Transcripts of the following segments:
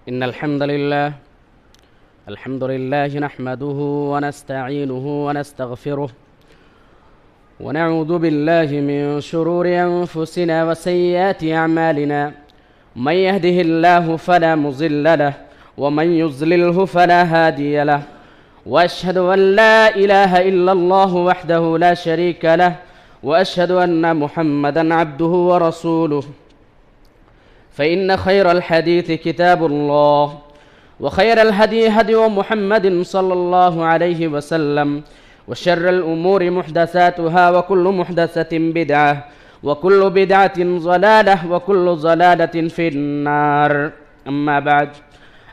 إن الحمد لله نحمده ونستعينه ونستغفره ونعوذ بالله من شرور أنفسنا وسيئات أعمالنا. من يهده الله فلا مضل له ومن يضلله فلا هادي له، وأشهد أن لا إله إلا الله وحده لا شريك له، وأشهد أن محمدا عبده ورسوله. فإن خير الحديث كتاب الله، وخير الهدي هدي محمد صلى الله عليه وسلم، وشر الأمور محدثاتها، وكل محدثة بدعة، وكل بدعة ضلالة، وكل ضلالة في النار. أما بعد،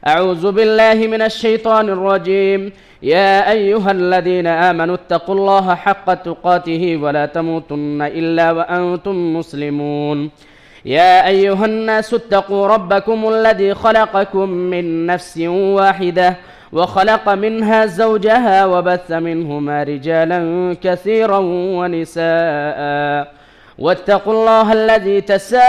أعوذ بالله من الشيطان الرجيم. يا أيها الذين آمنوا اتقوا الله حق تقاته ولا تموتن إلا وأنتم مسلمون. يا أيها الناس اتقوا ربكم الذي خلقكم من نفس واحدة، وخلق منها زوجها، وبث منهما رجالا كثيرا ونساء، واتقوا الله الذي تساءلون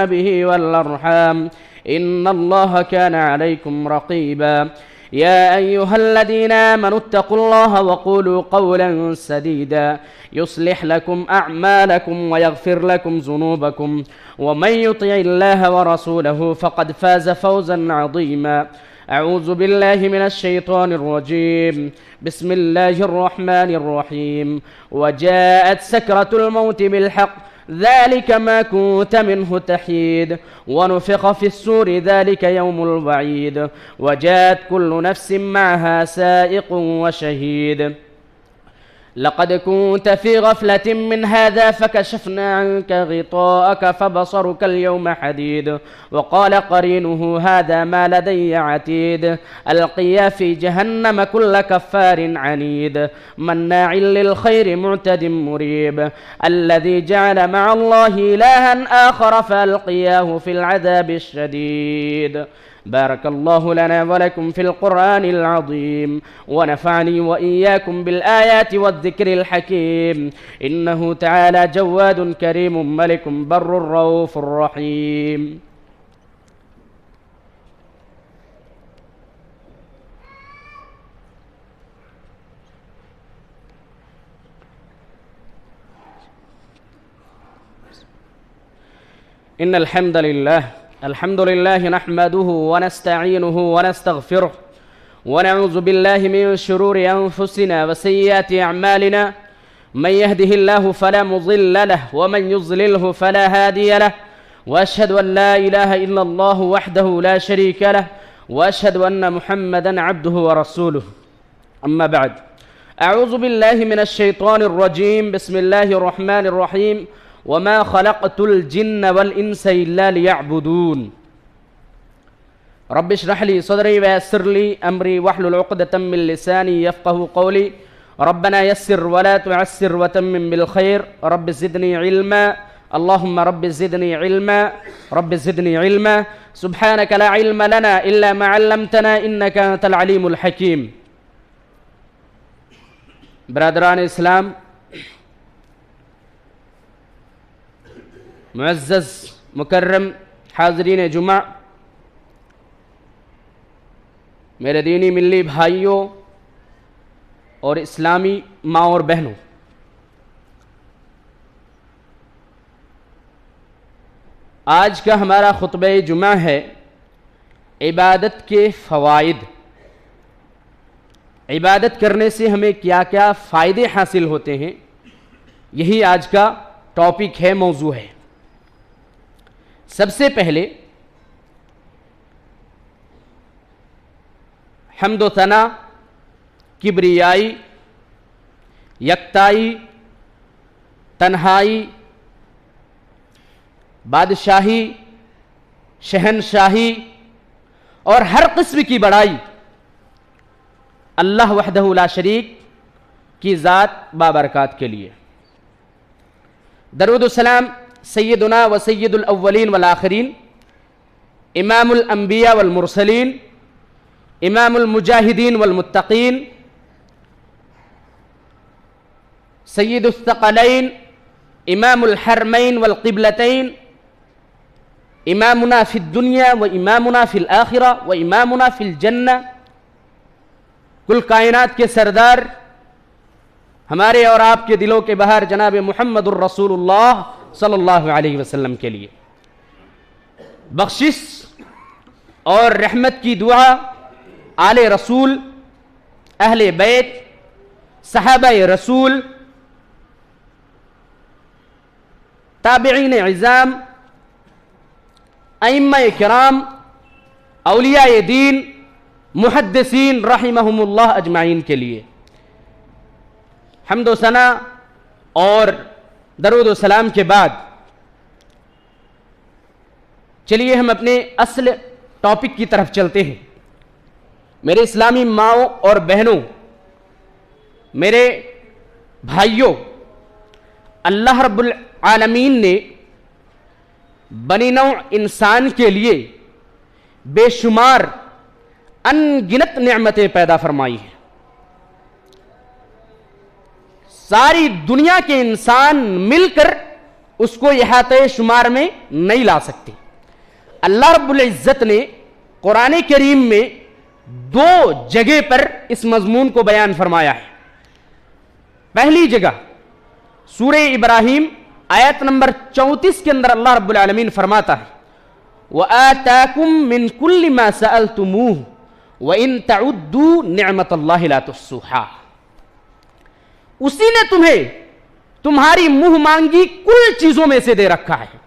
به والأرحام، إن الله كان عليكم رقيبا. يا أيها الذين آمنوا اتقوا الله وقولوا قولا سديدا يصلح لكم أعمالكم ويغفر لكم ذنوبكم، ومن يطع الله ورسوله فقد فاز فوزا عظيما. أعوذ بالله من الشيطان الرجيم. بسم الله الرحمن الرحيم. وجاءت سكرة الموت بالحق، ذلك ما كنت منه تحيد، ونفخ في السور، ذلك يوم الوعيد، وجاءت كل نفس معها سائق وشهيد. لقد كنت في غفلة من هذا فكشفنا عنك غطاءك فبصرك اليوم حديد. وقال قرينه هذا ما لدي عتيد. ألقيا في جهنم كل كفار عنيد، مناع للخير معتد مريب. الذي جعل مع الله إلها آخر فألقياه في العذاب الشديد. بارك الله لنا ولكم في القرآن العظيم، ونفعني وإياكم بالآيات والذكر الحكيم، إنه تعالى جواد كريم ملك بر رؤوف رحيم. إن الحمد لله نحمده ونستعينه ونستغفره، ونعوذ بالله من شرور أنفسنا وسيئات أعمالنا. من يهده الله فلا مضل له، ومن يضلله فلا هادي له، وأشهد أن لا إله إلا الله وحده لا شريك له، وأشهد أن محمدا عبده ورسوله. أما بعد، أعوذ بالله من الشيطان الرجيم. بسم الله الرحمن الرحيم. وما خلقت الجن والإنس إلا ليعبدون. رب اشرح لي صدري ويسر لي أمري واحلل عقدة من لساني يفقه قولي. ربنا يسر ولا تعسر وتمم بالخير. رب زدني علما، اللهم رب زدني علما، رب زدني علما. سبحانك لا علم لنا إلا ما علمتنا إنك أنت العليم الحكيم. برادران اسلام، معزز مکرم حاضرین جمعہ، میرے دینی ملی بھائیوں اور اسلامی ماں اور بہنوں، آج کا ہمارا خطبہ جمعہ ہے عبادت کے فوائد۔ عبادت کرنے سے ہمیں کیا کیا فائدے حاصل ہوتے ہیں، یہی آج کا ٹاپک ہے، موضوع ہے۔ سب سے پہلے حمد و ثنا، کبریائی، یکتائی، تنہائی، بادشاہی، شہنشاہی اور ہر قسم کی بڑائی اللہ وحدہ لا شریک کی ذات بابرکات کے لیے۔ درود و سلام سیدنا و سید الاولین والآخرین، امام الانبیاء والمرسلین، امام المجاہدین والمتقین، سید الثقلین، امام الحرمین والقبلتین، امامنا فی الدنیا و امامنا فی الآخرہ و امامنا فی الجنہ، کل کائنات کے سردار ہمارے اور آپ کے دلوں کے بہار جناب محمد الرسول اللہ صلی اللہ علیہ وسلم کے لیے بخشش اور رحمت کی دعا آل رسول، اہل بیت، صحابہ رسول، تابعین عظام، ائمہ کرام، اولیاء دین، محدثین رحمہم اللہ اجمعین کے لیے حمد و ثنا اور درود و سلام کے بعد چلیے ہم اپنے اصل ٹاپک کی طرف چلتے ہیں۔ میرے اسلامی ماؤں اور بہنوں، میرے بھائیوں، اللہ رب العالمین نے بنی نوع انسان کے لیے بے شمار ان گنت نعمتیں پیدا فرمائی ہیں۔ ساری دنیا کے انسان مل کر اس کو احاطۂ شمار میں نہیں لا سکتے۔ اللہ رب العزت نے قرآن کریم میں 2 جگہ پر اس مضمون کو بیان فرمایا ہے۔ پہلی جگہ سورہ ابراہیم آیت نمبر 34 کے اندر اللہ رب العالمین فرماتا ہے وَآتَاكُم مِّن كُلِّ مَا سَأَلْتُمُوهُ وَإِن تَعُدُّوا نِعْمَةَ اللَّهِ لَا تُحْصُوهَا، اسی نے تمہیں تمہاری منہ مانگی کل چیزوں میں سے دے رکھا ہے۔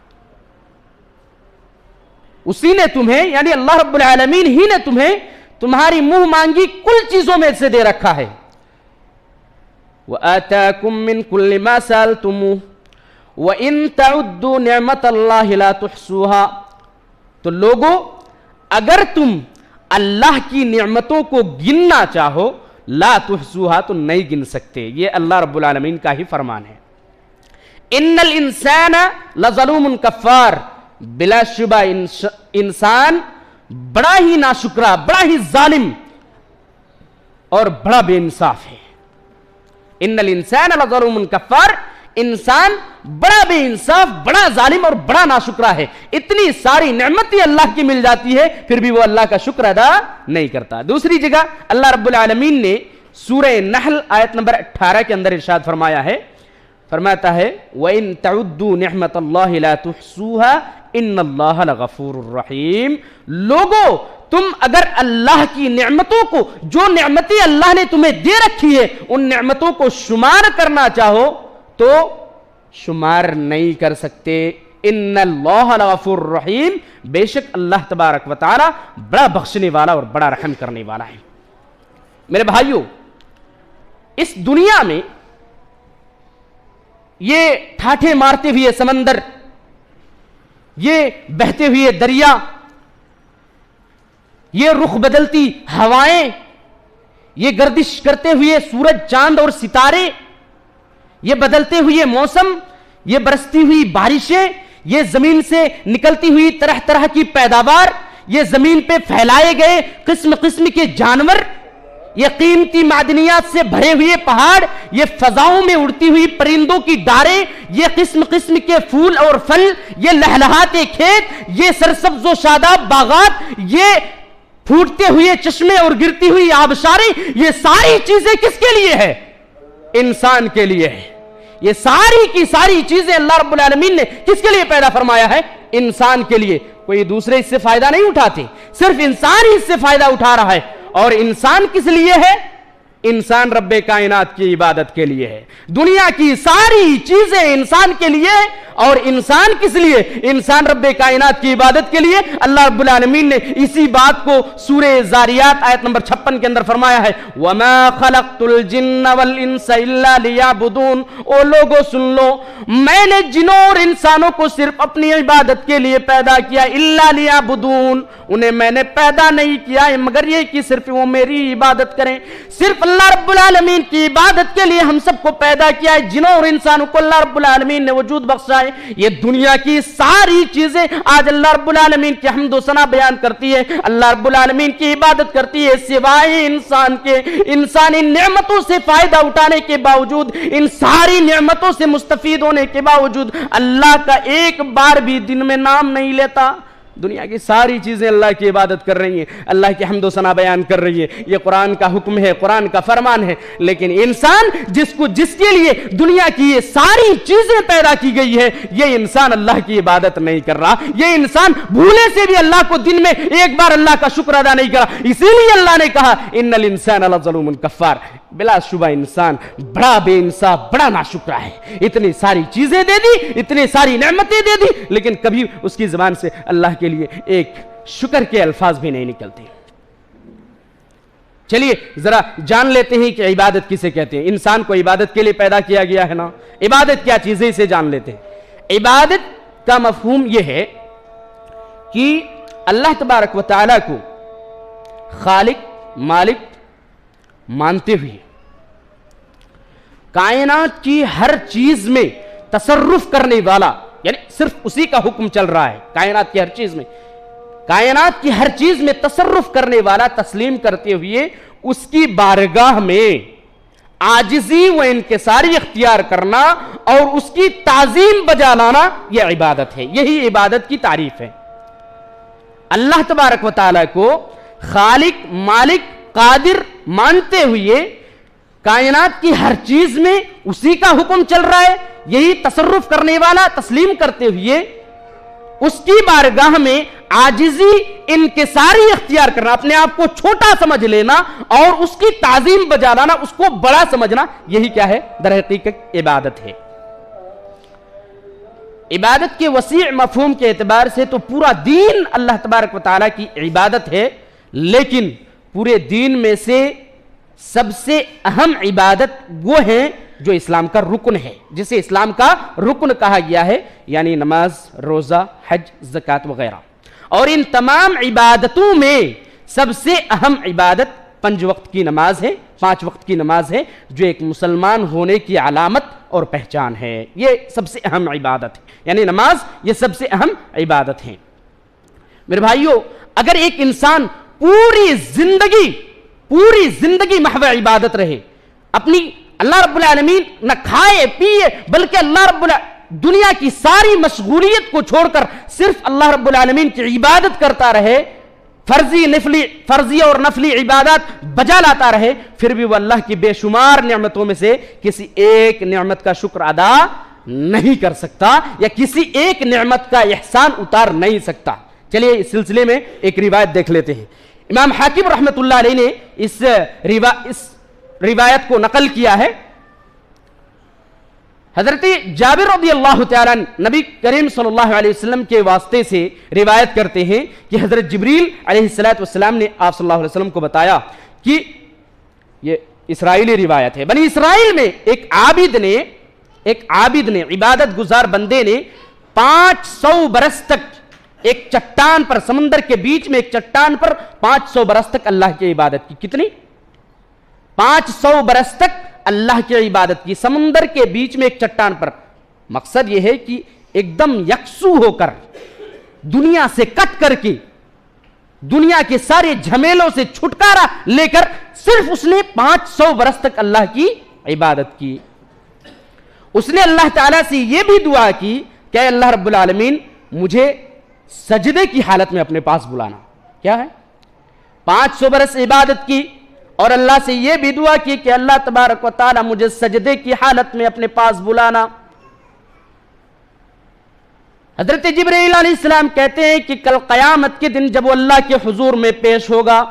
اسی نے تمہیں یعنی اللہ رب العالمین ہی نے تمہیں تمہاری منہ مانگی کل چیزوں میں سے دے رکھا ہے۔ وَآتَاكُم مِّن كُلِّ مَا سَأَلْتُمُوهُ وَإِن تَعُدُّوا نِعْمَةَ اللَّهِ لَا تُحْصُوهَا، تو لوگو اگر تم اللہ کی نعمتوں کو گننا چاہو لا تحصوها تو نہیں گن سکتے۔ یہ اللہ رب العالمین کا ہی فرمان ہے۔ ان الانسان لظلوم کفار، بلا شبہ انسان بڑا ہی ناشکرا، بڑا ہی ظالم اور بڑا بے انصاف ہے۔ ان الانسان لظلوم کفار، انسان بڑا بے انصاف، بڑا ظالم اور بڑا ناشکرا ہے۔ اتنی ساری نعمتیں اللہ کی مل جاتی ہے پھر بھی وہ اللہ کا شکر ادا نہیں کرتا۔ دوسری جگہ اللہ رب العالمین نے سورہ نحل آیت نمبر 18 کے اندر ارشاد فرمایا ہے، فرماتا ہے وَإِن تَعُدُّوا نِعْمَةَ اللَّهِ لَا تُحْصُوهَا إِنَّ اللَّهَ لَغَفُورٌ رَحِيمٌ، لوگو تم اگر اللہ کی نعمتوں کو، جو نعمتیں اللہ نے تمہیں دے رکھی ہے، ان نعمتوں کو شمار کرنا چاہو تو شمار نہیں کر سکتے۔ ان اللہ لغفور رحیم، بے شک اللہ تبارک و تعالی بڑا بخشنے والا اور بڑا رحم کرنے والا ہے۔ میرے بھائیوں، اس دنیا میں یہ ٹھاٹھے مارتے ہوئے سمندر، یہ بہتے ہوئے دریا، یہ رخ بدلتی ہوائیں، یہ گردش کرتے ہوئے سورج، چاند اور ستارے، یہ بدلتے ہوئے موسم، یہ برستی ہوئی بارشیں، یہ زمین سے نکلتی ہوئی طرح طرح کی پیداوار، یہ زمین پہ پھیلائے گئے قسم قسم کے جانور، یہ قیمتی معدنیات سے بھرے ہوئے پہاڑ، یہ فضاؤں میں اڑتی ہوئی پرندوں کی ڈاریں، یہ قسم قسم کے پھول اور پھل، یہ لہلہاتے کھیت، یہ سرسبز و شاداب باغات، یہ پھوٹتے ہوئے چشمے اور گرتی ہوئی آبشاریں، یہ ساری چیزیں کس کے لیے ہے؟ انسان کے لیے ہے۔ یہ ساری کی ساری چیزیں اللہ رب العالمین نے کس کے لیے پیدا فرمایا ہے؟ انسان کے لیے۔ کوئی دوسرے اس سے فائدہ نہیں اٹھاتے، صرف انسان ہی اس سے فائدہ اٹھا رہا ہے۔ اور انسان کس لیے ہے؟ انسان رب کائنات کی عبادت کے لیے ہے۔ دنیا کی ساری چیزیں انسان کے لیے، اور انسان کس لیے؟ انسان رب کائنات کی عبادت کے لیے۔ اللہ رب العالمین نے اسی بات کو سورہ زاریات آیت نمبر 56 کے اندر فرمایا ہے وَمَا خَلَقْتُ الْجِنَّ وَالْإِنسَ إِلَّا لِيَعْبُدُونَ، او لوگو سن لو، میں نے جنوں اور انسانوں کو صرف اپنی عبادت کے لیے پیدا کیا، إِلَّا لِيَعْبُدُونَ، انہیں میں نے پیدا نہیں کیا ہے مگر یہ کہ صرف وہ میری عبادت کریں۔ صرف اللہ رب العالمین کی عبادت کے لیے ہم سب کو پیدا کیا ہے، جنوں اور انسانوں کو اللہ رب العالمین نے وجود بخشا ہے۔ یہ دنیا کی ساری چیزیں آج اللہ رب العالمین کی حمد و ثنا بیان کرتی ہے، اللہ رب العالمین کی عبادت کرتی ہے، سوائے انسان کے۔ انسان ان نعمتوں سے فائدہ اٹھانے کے باوجود، ان ساری نعمتوں سے مستفید ہونے کے باوجود اللہ کا ایک بار بھی دن میں نام نہیں لیتا، دنیا کی ساری چیزیں اللہ کی عبادت کر رہی ہیں، اللہ کی حمد و ثنا بیان کر رہی ہے، یہ قرآن کا حکم ہے، قرآن کا فرمان ہے، لیکن انسان جس کے لیے دنیا کی یہ ساری چیزیں پیدا کی گئی ہے، یہ انسان اللہ کی عبادت نہیں کر رہا، یہ انسان بھولے سے بھی اللہ کو دن میں ایک بار اللہ کا شکر ادا نہیں کرا، اسی لیے اللہ نے کہا ان الانسان لظلوم کفار، بلا شبہ انسان بڑا بے انصاف، بڑا ناشکرا ہے، اتنی ساری چیزیں دے دی، اتنی ساری نعمتیں دے دی، لیکن کبھی اس کی زبان سے اللہ کے لیے ایک شکر کے الفاظ بھی نہیں نکلتے۔ چلیے ذرا جان لیتے ہیں کہ عبادت کسے کہتے ہیں۔ انسان کو عبادت کے لیے پیدا کیا گیا ہے نا، عبادت کیا چیز ہے اسے جان لیتے ہیں۔ عبادت کا مفہوم یہ ہے کہ اللہ تبارک و تعالیٰ کو خالق مالک مانتے ہوئے کائنات کی ہر چیز میں تصرف کرنے والا، یعنی صرف اسی کا حکم چل رہا ہے کائنات کی ہر چیز میں، کائنات کی ہر چیز میں تصرف کرنے والا تسلیم کرتے ہوئے اس کی بارگاہ میں عاجزی و انکساری اختیار کرنا اور اس کی تعظیم بجا لانا، یہ عبادت ہے، یہی عبادت کی تعریف ہے۔ اللہ تبارک و تعالیٰ کو خالق مالک قادر مانتے ہوئے کائنات کی ہر چیز میں اسی کا حکم چل رہا ہے، یہی تصرف کرنے والا تسلیم کرتے ہوئے اس کی بارگاہ میں عاجزی انکساری اختیار کرنا، اپنے آپ کو چھوٹا سمجھ لینا اور اس کی تعظیم بجا لانا، اس کو بڑا سمجھنا، یہی کیا ہے؟ در حقیقت عبادت ہے۔ عبادت کے وسیع مفہوم کے اعتبار سے تو پورا دین اللہ تبارک و تعالیٰ کی عبادت ہے، لیکن پورے دین میں سے سب سے اہم عبادت وہ ہے جو اسلام کا رکن ہے، جسے اسلام کا رکن کہا گیا ہے، یعنی نماز، روزہ، حج، زکوٰۃ وغیرہ۔ اور ان تمام عبادتوں میں سب سے اہم عبادت 5 وقت کی نماز ہے، 5 وقت کی نماز ہے، جو ایک مسلمان ہونے کی علامت اور پہچان ہے، یہ سب سے اہم عبادت ہے، یعنی نماز یہ سب سے اہم عبادت ہے۔ میرے بھائیو، اگر ایک انسان پوری زندگی محو عبادت رہے، اپنی اللہ رب العالمین نہ کھائے پیے بلکہ اللہ رب العالمین دنیا کی ساری مشغولیت کو چھوڑ کر صرف اللہ رب العالمین کی عبادت کرتا رہے، فرضی اور نفلی عبادات بجا لاتا رہے، پھر بھی وہ اللہ کی بے شمار نعمتوں میں سے کسی ایک نعمت کا شکر ادا نہیں کر سکتا یا کسی ایک نعمت کا احسان اتار نہیں سکتا۔ چلیے اس سلسلے میں ایک روایت دیکھ لیتے ہیں۔ امام حاکم رحمۃ اللہ علیہ نے اس روایت کو نقل کیا ہے۔ حضرت جابر رضی اللہ تعالیٰ نبی کریم صلی اللہ علیہ وسلم کے واسطے سے روایت کرتے ہیں کہ حضرت جبریل علیہ السلام نے آپ صلی اللہ علیہ وسلم کو بتایا کہ یہ اسرائیلی روایت ہے، بنی اسرائیل میں ایک عابد نے عبادت گزار بندے نے 500 برس تک ایک چٹان پر، سمندر کے بیچ میں ایک چٹان پر 500 برس تک اللہ کی عبادت کی۔ کتنی؟ 500 برس تک اللہ کی عبادت کی، سمندر کے بیچ میں ایک چٹان پر۔ مقصد یہ ہے کہ ایک دم یکسو ہو کر، دنیا سے کٹ کر کے، دنیا کے سارے جھمیلوں سے چھٹکارا لے کر صرف اس نے 500 برس تک اللہ کی عبادت کی۔ اس نے اللہ تعالیٰ سے یہ بھی دعا کی کہ اے اللہ رب العالمین مجھے سجدے کی حالت میں اپنے پاس بلانا۔ کیا ہے؟ 500 برس عبادت کی اور اللہ سے یہ بھی دعا کی کہ اللہ تبارک و تعالی مجھے سجدے کی حالت میں اپنے پاس بلانا۔ حضرت جبرائیل علیہ السلام کہتے ہیں کہ کل قیامت کے دن جب وہ اللہ کے حضور میں پیش ہوگا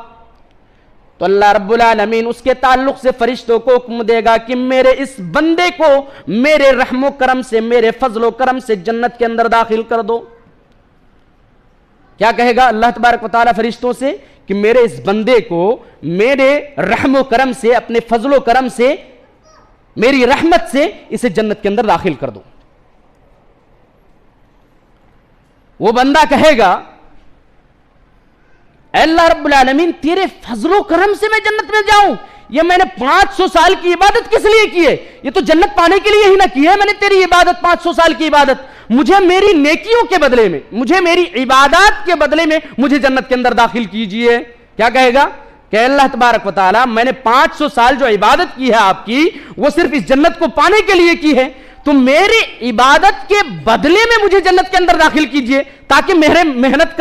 تو اللہ رب العالمین اس کے تعلق سے فرشتوں کو حکم دے گا کہ میرے اس بندے کو میرے رحم و کرم سے، میرے فضل و کرم سے جنت کے اندر داخل کر دو۔ کیا کہے گا اللہ تبارک و تعالی فرشتوں سے؟ کہ میرے اس بندے کو میرے رحم و کرم سے، اپنے فضل و کرم سے، میری رحمت سے اسے جنت کے اندر داخل کر دو۔ وہ بندہ کہے گا اے اللہ رب العالمین تیرے فضل و کرم سے میں جنت میں جاؤں؟ یہ میں نے 500 سال کی عبادت کس لیے کی ہے؟ یہ تو جنت پانے کے لیے ہی نہ کی ہے میں نے تیری عبادت، 500 سال کی عبادت۔ مجھے میری نیکیوں کے بدلے میں، مجھے میری عبادات کے بدلے میں مجھے جنت کے اندر داخل کیجئے۔ کیا کہے گا؟ کہ اللہ تبارک و تعالی میں نے 500 سال جو عبادت کی ہے آپ کی، وہ صرف اس جنت کو پانے کے لیے کی ہے، تو میری عبادت کے بدلے میں مجھے جنت کے اندر داخل کیجئے تاکہ میرے محنت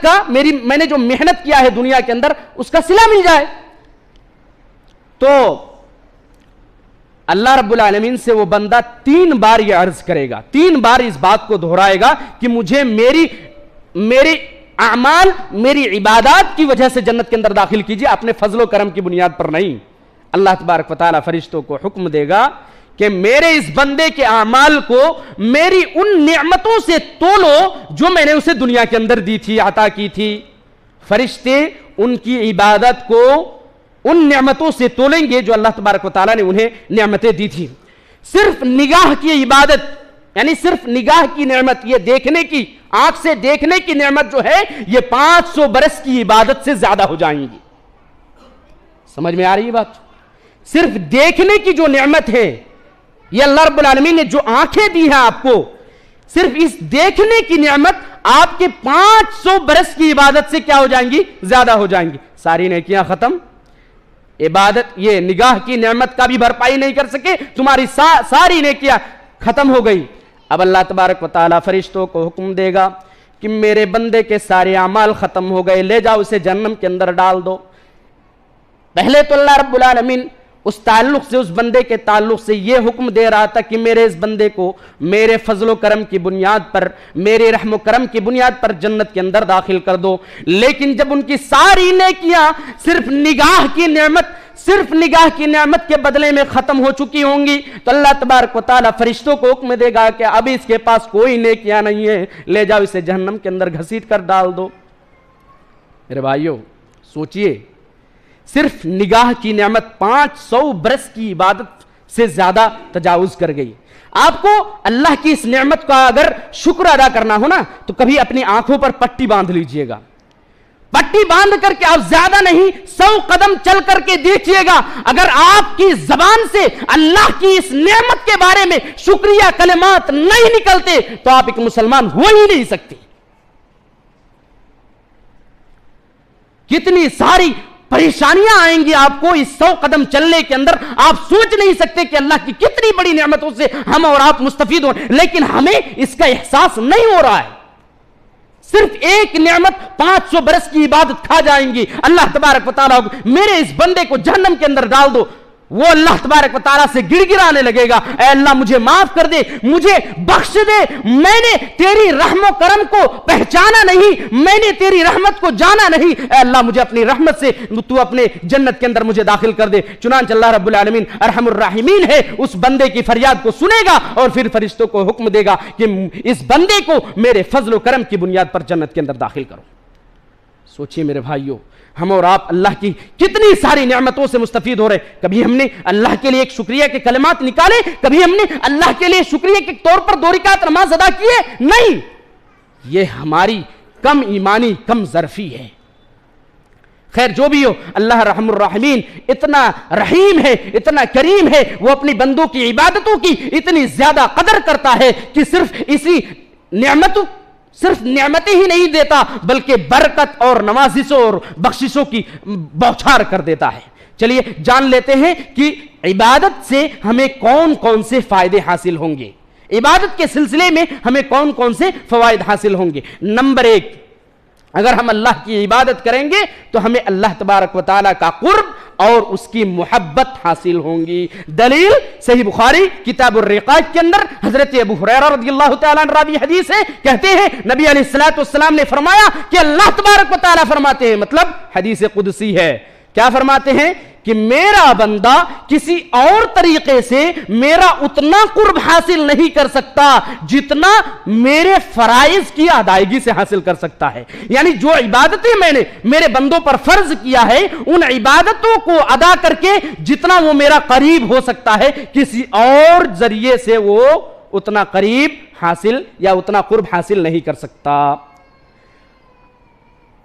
کا میں نے جو محنت کیا ہے دنیا کے اندر اس کا صلہ مل جائے. تو اللہ رب العالمین سے وہ بندہ 3 بار یہ عرض کرے گا, 3 بار اس بات کو دہرائے گا کہ مجھے میری اعمال, میری عبادات کی وجہ سے جنت کے اندر داخل کیجئے, اپنے فضل و کرم کی بنیاد پر نہیں. اللہ تبارک و تعالیٰ فرشتوں کو حکم دے گا کہ میرے اس بندے کے اعمال کو میری ان نعمتوں سے تولو جو میں نے اسے دنیا کے اندر دی تھی, عطا کی تھی. فرشتے ان کی عبادت کو ان نعمتوں سے تولیں گے جو اللہ تبارک و تعالیٰ نے انہیں نعمتیں دی تھی. صرف نگاہ کی عبادت, یعنی صرف نگاہ کی نعمت, یہ دیکھنے کی, آنکھ سے دیکھنے کی نعمت جو ہے, یہ 500 برس کی عبادت سے زیادہ ہو جائیں گی. سمجھ میں آ رہی ہے بات؟ صرف دیکھنے کی جو نعمت ہے, یہ اللہ رب العالمین نے جو آنکھیں دی ہیں آپ کو, صرف اس دیکھنے کی نعمت آپ کے 500 برس کی عبادت سے کیا ہو جائیں گی؟ زیادہ ہو جائیں گی. ساری نیکیاں ختم, عبادت یہ نگاہ کی نعمت کا بھی بھرپائی نہیں کر سکے, تمہاری ساری نیکیاں ختم ہو گئی. اب اللہ تبارک و تعالیٰ فرشتوں کو حکم دے گا کہ میرے بندے کے سارے اعمال ختم ہو گئے, لے جاؤ اسے جہنم کے اندر ڈال دو. پہلے تو اللہ رب العالمین اس تعلق سے, اس بندے کے تعلق سے یہ حکم دے رہا تھا کہ میرے اس بندے کو میرے فضل و کرم کی بنیاد پر, میرے رحم و کرم کی بنیاد پر جنت کے اندر داخل کر دو. لیکن جب ان کی ساری نیکیاں صرف نگاہ کی نعمت کے بدلے میں ختم ہو چکی ہوں گی, تو اللہ تبارک و تعالیٰ فرشتوں کو حکم دے گا کہ اب اس کے پاس کوئی نیکیاں نہیں ہے, لے جاؤ اسے جہنم کے اندر گھسیٹ کر ڈال دو. میرے بھائیوں سوچئے, صرف نگاہ کی نعمت 500 برس کی عبادت سے زیادہ تجاوز کر گئی. آپ کو اللہ کی اس نعمت کا اگر شکر ادا کرنا ہو نا, تو کبھی اپنی آنکھوں پر پٹی باندھ لیجئے گا. پٹی باندھ کر کے آپ زیادہ نہیں 100 قدم چل کر کے دیکھیے گا, اگر آپ کی زبان سے اللہ کی اس نعمت کے بارے میں شکریہ کلمات نہیں نکلتے تو آپ ایک مسلمان ہو ہی نہیں سکتے. کتنی ساری پریشانیاں آئیں گی آپ کو اس 100 قدم چلنے کے اندر, آپ سوچ نہیں سکتے کہ اللہ کی کتنی بڑی نعمتوں سے ہم اور آپ مستفید ہوں, لیکن ہمیں اس کا احساس نہیں ہو رہا ہے. صرف ایک نعمت 500 برس کی عبادت کھا جائیں گی. اللہ تبارک و تعالیٰ میرے اس بندے کو جہنم کے اندر ڈال دو, وہ اللہ تبارک و تعالیٰ سے گڑ گڑانے لگے گا, اے اللہ مجھے معاف کر دے, مجھے بخش دے, میں نے تیری رحم و کرم کو پہچانا نہیں, میں نے تیری رحمت کو جانا نہیں, اے اللہ مجھے اپنی رحمت سے تو اپنے جنت کے اندر مجھے داخل کر دے. چنانچہ اللہ رب العالمین ارحم الراحمین ہے, اس بندے کی فریاد کو سنے گا اور پھر فرشتوں کو حکم دے گا کہ اس بندے کو میرے فضل و کرم کی بنیاد پر جنت کے اندر داخل کرو. سوچئے میرے بھائیوں, ہم اور آپ اللہ کی کتنی ساری نعمتوں سے مستفید ہو رہے. کبھی ہم نے اللہ کے لیے ایک شکریہ کے کلمات نکالے, کبھی ہم نے اللہ کے لیے شکریہ کے طور پر 2 رکعت نماز ادا کیے؟ نہیں. یہ ہماری کم ایمانی, کم ظرفی ہے. خیر جو بھی ہو, اللہ رحم الرحمین اتنا رحیم ہے, اتنا کریم ہے, وہ اپنی بندوں کی عبادتوں کی اتنی زیادہ قدر کرتا ہے کہ صرف نعمتیں ہی نہیں دیتا بلکہ برکت اور نوازشوں اور بخششوں کی بوچھار کر دیتا ہے. چلیے جان لیتے ہیں کہ عبادت سے ہمیں کون کون سے فائدے حاصل ہوں گے, عبادت کے سلسلے میں ہمیں کون کون سے فوائد حاصل ہوں گے. نمبر 1, اگر ہم اللہ کی عبادت کریں گے تو ہمیں اللہ تبارک و تعالیٰ کا قرب اور اس کی محبت حاصل ہوں گی. دلیل صحیح بخاری کتاب الرقاق کے اندر حضرت ابو ہریرہ رضی اللہ تعالیٰ عنہ راوی حدیث ہے, کہتے ہیں نبی علیہ الصلوۃ والسلام نے فرمایا کہ اللہ تبارک و تعالیٰ فرماتے ہیں, مطلب حدیث قدسی ہے, کیا فرماتے ہیں کہ میرا بندہ کسی اور طریقے سے میرا اتنا قرب حاصل نہیں کر سکتا جتنا میرے فرائض کی ادائیگی سے حاصل کر سکتا ہے. یعنی جو عبادتیں میں نے میرے بندوں پر فرض کیا ہے, ان عبادتوں کو ادا کر کے جتنا وہ میرا قریب ہو سکتا ہے, کسی اور ذریعے سے وہ اتنا قریب حاصل یا اتنا قرب حاصل نہیں کر سکتا.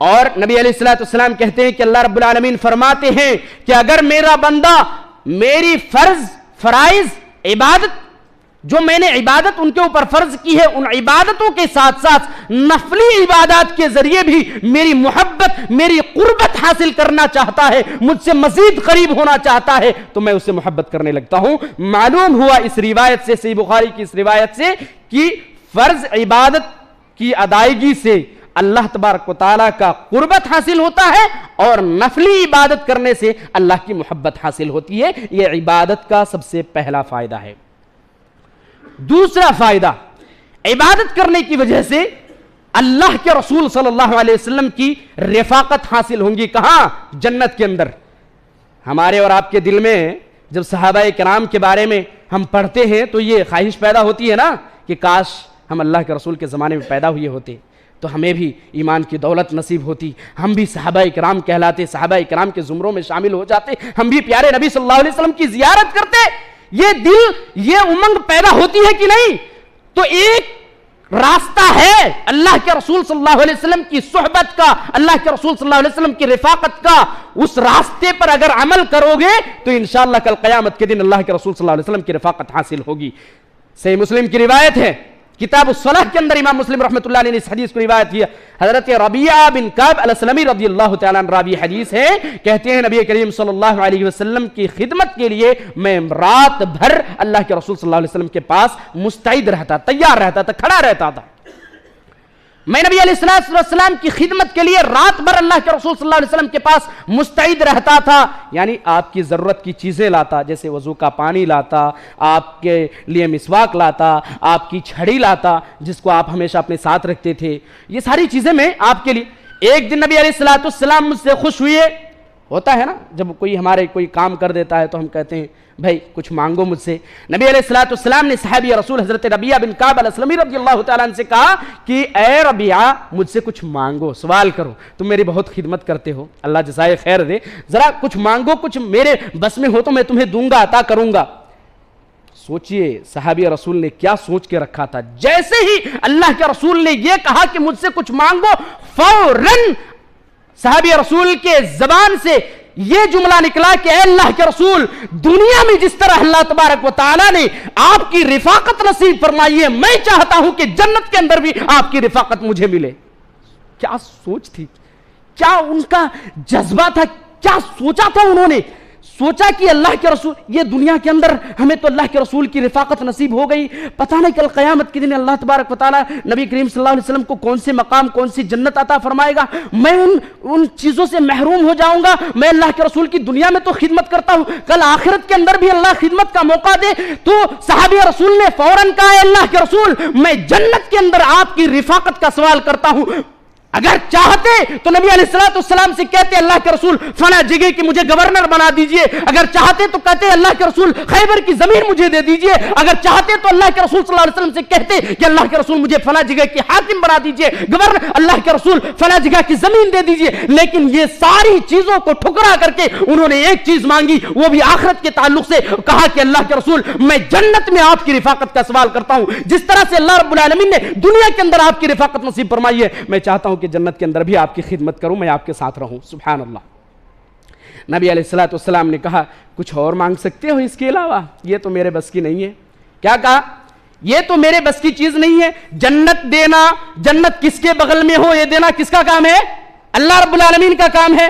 اور نبی علیہ الصلوۃ والسلام کہتے ہیں کہ اللہ رب العالمین فرماتے ہیں کہ اگر میرا بندہ میری فرائض عبادت جو میں نے عبادت ان کے اوپر فرض کی ہے ان عبادتوں کے ساتھ ساتھ نفلی عبادات کے ذریعے بھی میری محبت میری قربت حاصل کرنا چاہتا ہے, مجھ سے مزید قریب ہونا چاہتا ہے, تو میں اسے محبت کرنے لگتا ہوں. معلوم ہوا اس روایت سے, صحیح بخاری کی اس روایت سے, کہ فرض عبادت کی ادائیگی سے اللہ تبارک و تعالیٰ کا قربت حاصل ہوتا ہے اور نفلی عبادت کرنے سے اللہ کی محبت حاصل ہوتی ہے. یہ عبادت کا سب سے پہلا فائدہ ہے. دوسرا فائدہ, عبادت کرنے کی وجہ سے اللہ کے رسول صلی اللہ علیہ وسلم کی رفاقت حاصل ہوں گی. کہاں؟ جنت کے اندر. ہمارے اور آپ کے دل میں جب صحابہ کرام کے بارے میں ہم پڑھتے ہیں تو یہ خواہش پیدا ہوتی ہے نا کہ کاش ہم اللہ کے رسول کے زمانے میں پیدا ہوئے ہوتے تو ہمیں بھی ایمان کی دولت نصیب ہوتی, ہم بھی صحابہ کرام کہلاتے, صحابہ کرام کے زمروں میں شامل ہو جاتے, ہم بھی پیارے نبی صلی اللہ علیہ وسلم کی زیارت کرتے. یہ دل, یہ امنگ پیدا ہوتی ہے کہ نہیں؟ تو ایک راستہ ہے اللہ کے رسول صلی اللہ علیہ وسلم کی صحبت کا, اللہ کے رسول صلی اللہ علیہ وسلم کی رفاقت کا. اس راستے پر اگر عمل کرو گے تو انشاءاللہ کل قیامت کے دن اللہ کے رسول صلی اللہ علیہ وسلم کی رفاقت حاصل ہوگی. صحیح مسلم کی روایت ہے, کتاب الصلاح کے اندر امام مسلم رحمۃ اللہ علیہ نے اس حدیث کو روایت کیا. حضرت ربیعہ بن کعب الاسلمی رضی اللہ تعالیٰ عنہ راوی حدیث ہے, کہتے ہیں نبی کریم صلی اللہ علیہ وسلم کی خدمت کے لیے میں رات بھر اللہ کے رسول صلی اللہ علیہ وسلم کے پاس مستعد رہتا, تیار رہتا تھا, کھڑا رہتا تھا. میں نبی علیہ السلام کی خدمت کے لیے رات بھر اللہ کے رسول صلی اللہ علیہ وسلم کے پاس مستعد رہتا تھا. یعنی آپ کی ضرورت کی چیزیں لاتا, جیسے وضو کا پانی لاتا, آپ کے لیے مسواک لاتا, آپ کی چھڑی لاتا جس کو آپ ہمیشہ اپنے ساتھ رکھتے تھے. یہ ساری چیزیں میں آپ کے لیے. ایک دن نبی علیہ السلام مجھ سے خوش ہوئے. ہوتا ہے نا جب کوئی ہمارے کوئی کام کر دیتا ہے تو ہم کہتے ہیں بھائی کچھ مانگو مجھ سے. نبی علیہ السلام نے صحابی رسول حضرت ربیعہ بن کعب الاسلمی رضی اللہ تعالیٰ عنہ سے کہا کہ اے ربیعہ مجھ سے کچھ مانگو, سوال کرو, تم میری بہت خدمت کرتے ہو, اللہ جزائے خیر دے, ذرا کچھ مانگو, کچھ میرے بس میں ہو تو میں تمہیں دوں گا, عطا کروں گا. سوچئے صحابی رسول نے کیا سوچ کے رکھا تھا. جیسے ہی اللہ کے رسول نے یہ کہا کہ مجھ سے کچھ مانگو, فوراً صحابی رسول کے زبان سے یہ جملہ نکلا کہ اے اللہ کے رسول, دنیا میں جس طرح اللہ تبارک و تعالیٰ نے آپ کی رفاقت نصیب فرمائی ہے, میں چاہتا ہوں کہ جنت کے اندر بھی آپ کی رفاقت مجھے ملے. کیا سوچ تھی, کیا ان کا جذبہ تھا, کیا سوچا تھا انہوں نے. سوچا کہ اللہ کے رسول, یہ دنیا کے اندر ہمیں تو اللہ کے رسول کی رفاقت نصیب ہو گئی, پتہ نہیں کل قیامت کے دن اللہ تبارک و تعالیٰ نبی کریم صلی اللہ علیہ وسلم کو کون سے مقام, کون سی جنت عطا فرمائے گا, میں ان چیزوں سے محروم ہو جاؤں گا. میں اللہ کے رسول کی دنیا میں تو خدمت کرتا ہوں, کل آخرت کے اندر بھی اللہ خدمت کا موقع دے. تو صحابی رسول نے فوراً کہا اے اللہ کے رسول, میں جنت کے اندر آپ کی رفاقت کا سوال کرتا ہوں. اگر چاہتے تو نبی علیہ السلام سے کہتے اللہ کے رسول فلاں جگہ کی مجھے گورنر بنا دیجئے. اگر چاہتے تو کہتے اللہ کے رسول خیبر کی زمین مجھے دے دیجئے. اگر چاہتے تو اللہ کے رسول صلی اللہ علیہ وسلم سے کہتے کہ اللہ کے رسول مجھے فلاں جگہ کی حاکم بنا دیجئے, گورنر, اللہ کے رسول فلاں جگہ کی زمین دے دیجئے. لیکن یہ ساری چیزوں کو ٹھکرا کر کے انہوں نے ایک چیز مانگی, وہ بھی آخرت کے تعلق سے. کہا کہ اللہ کے رسول میں جنت میں آپ کی رفاقت کا سوال کرتا ہوں. جس طرح سے اللہ رب العالمین نے دنیا کے اندر آپ کی رفاقت نصیب فرمائی ہے, میں چاہتا ہوں کہ جنت کے اندر بھی آپ کی خدمت کروں, میں آپ کے ساتھ رہوں. سبحان اللہ. نبی علیہ السلام نے کہا کچھ اور مانگ سکتے ہو اس کے علاوہ؟ یہ تو میرے بس کی نہیں ہے. کیا کہا؟ یہ تو میرے بس کی چیز نہیں ہے. جنت دینا, جنت کس کے بغل میں ہو یہ دینا کس کا کام ہے؟ اللہ رب العالمین کا کام ہے.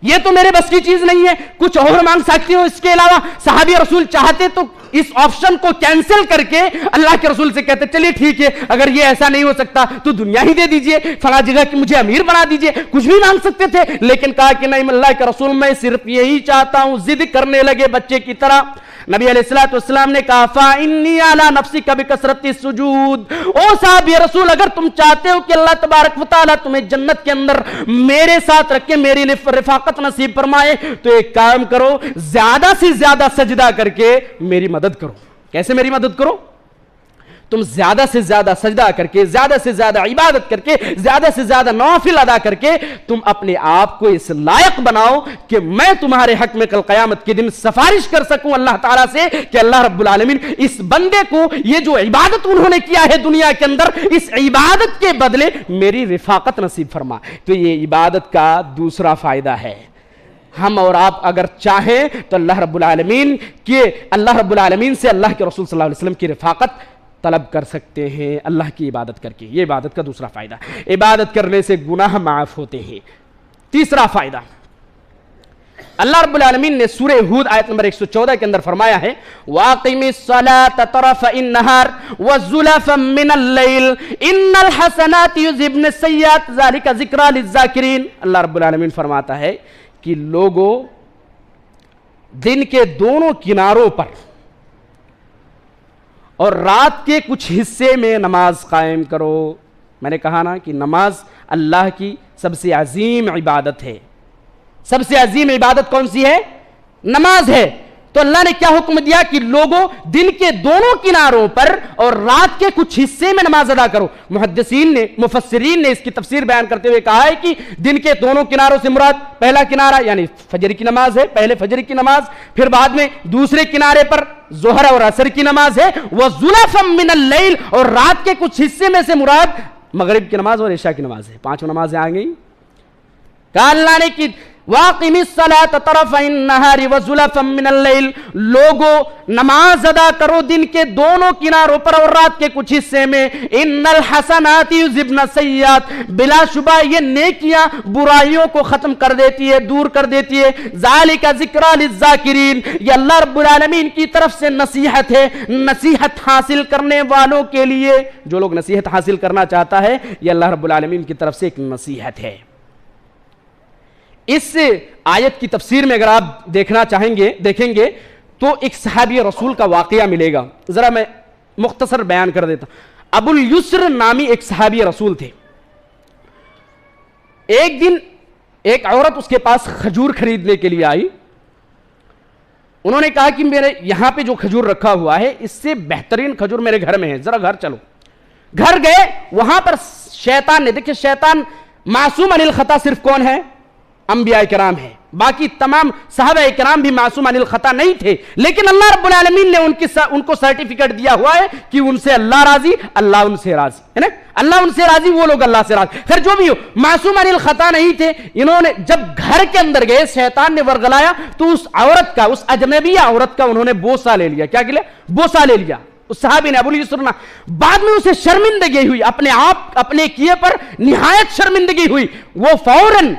یہ تو میرے بس کی چیز نہیں ہے, کچھ اور مانگ سکتے ہو اس کے علاوہ؟ صحابی رسول چاہتے تو اس آپشن کو کینسل کر کے اللہ کے رسول سے کہتے چلیے ٹھیک ہے, اگر یہ ایسا نہیں ہو سکتا تو دنیا ہی دے دیجئے, فلاں جگہ کی مجھے امیر بنا دیجئے. کچھ بھی مانگ سکتے تھے, لیکن کہا کہ نہیں اللہ کے رسول میں صرف یہی چاہتا ہوں. ضد کرنے لگے بچے کی طرح. نبی علیہ السلام نے کہا فَإِنِّي عَلَى نَفْسِكَ بِكَثْرَةِ السُّجُودِ, او صحابی رسول اگر تم چاہتے ہو کہ اللہ تبارک و تعالیٰ تمہیں جنت کے اندر میرے ساتھ رکھ کے میری رفاقت نصیب فرمائے تو ایک کام کرو, زیادہ سے زیادہ سجدہ کر کے میری مدد کرو. کیسے میری مدد کرو؟ تم زیادہ سے زیادہ سجدہ کر کے, زیادہ سے زیادہ عبادت کر کے, زیادہ سے زیادہ نوافل ادا کر کے تم اپنے آپ کو اس لائق بناؤ کہ میں تمہارے حق میں کل قیامت کے دن سفارش کر سکوں اللہ تعالیٰ سے کہ اللہ رب العالمین اس بندے کو یہ جو عبادت انہوں نے کیا ہے دنیا کے اندر, اس عبادت کے بدلے میری رفاقت نصیب فرما. تو یہ عبادت کا دوسرا فائدہ ہے. ہم اور آپ اگر چاہیں تو اللہ رب العالمین سے اللہ کے رسول صلی اللہ علیہ وسلم کی رفاقت طلب کر سکتے ہیں اللہ کی عبادت کر کے. یہ عبادت کا دوسرا فائدہ. عبادت کرنے سے گناہ معاف ہوتے ہیں. تیسرا فائدہ، اللہ رب العالمین نے سورہ ہود آیت نمبر 114 کے اندر فرمایا ہے وَأَقِمِ الصَّلَاةَ طَرَفَيِ النَّهَارِ وَزُلَفًا مِّنَ اللَّيْلِ إِنَّ الْحَسَنَاتِ يُذْهِبْنَ السَّيِّئَاتِ ذَلِكَ ذِكْرَىٰ لِلذَّاكِرِينَ. اللہ رب العالمین فرماتا ہے کہ لوگوں دن کے دونوں کناروں پر اور رات کے کچھ حصے میں نماز قائم کرو. میں نے کہا نا کہ نماز اللہ کی سب سے عظیم عبادت ہے. سب سے عظیم عبادت کون سی ہے؟ نماز ہے. تو اللہ نے کیا حکم دیا کہ لوگوں دن کے دونوں کناروں پر اور رات کے کچھ حصے میں نماز ادا کرو. مفسرین نے اس کی تفسیر بیان کرتے ہوئے کہا ہے کہ دن کے دونوں کناروں سے مراد پہلا کنارہ یعنی فجر کی نماز ہے، پہلے فجر کی نماز، پھر بعد میں دوسرے کنارے پر ظہر اور عصر کی نماز ہے. وَزُلَفًا مِّنَ اللَّيْلِ اور رات کے کچھ حصے میں سے مراد مغرب کی نماز اور عشاء کی نماز ہے. 5 نمازیں آ گئیں. کہا اللہ نے کہ وَأَقِمِ الصَّلَاةَ طَرَفَيِ النَّهَارِ وَزُلَفًا مِّنَ اللَّيْلِ لوگوں نماز ادا کرو دن کے دونوں کناروں پر اور رات کے کچھ حصے میں. إِنَّ الْحَسَنَاتِ يُذْهِبْنَ السَّيِّئَاتِ بلا شبہ یہ نیکیاں برائیوں کو ختم کر دیتی ہے، دور کر دیتی ہے. ذَلِكَ ذِكْرَىٰ لِلذَّاكِرِينَ یہ اللہ رب العالمین کی طرف سے نصیحت ہے، نصیحت حاصل کرنے والوں کے لیے. جو لوگ نصیحت حاصل کرنا چاہتا ہے یہ اللہ رب العالمین کی طرف سے ایک نصیحت ہے. اس آیت کی تفسیر میں اگر آپ دیکھیں گے تو ایک صحابی رسول کا واقعہ ملے گا. ذرا میں مختصر بیان کر دیتا ہوں. ابو الیسر نامی ایک صحابی رسول تھے. ایک دن ایک عورت اس کے پاس کھجور خریدنے کے لیے آئی. انہوں نے کہا کہ میرے یہاں پہ جو کھجور رکھا ہوا ہے اس سے بہترین کھجور میرے گھر میں ہے، ذرا گھر چلو. گھر گئے، وہاں پر شیطان نے دیکھیں شیطان معصوم عن الخطا صرف کون ہے؟ انبیاء کرام ہیں. باقی تمام صحابہ کرام بھی معصوم عن الخطا نہیں تھے، لیکن اللہ رب العالمین نے ان کو سرٹیفکیٹ دیا ہوا ہے کہ ان سے اللہ راضی، اللہ ان سے راضی ہے نا. اللہ ان سے راضی، وہ لوگ اللہ سے راضی. پھر جو بھی ہو معصوم عن الخطا نہیں تھے. انہوں نے جب گھر کے اندر گئے شیطان نے ورغلایا تو اس عورت کا، اس اجنبی عورت کا انہوں نے بوسہ لے لیا. کیا لیا؟ بوسہ لے لیا. اس صحابی نے ابو الیسر نے بعد میں اسے شرمندگی ہوئی، اپنے کیے پر نہایت شرمندگی ہوئی. وہ فوراً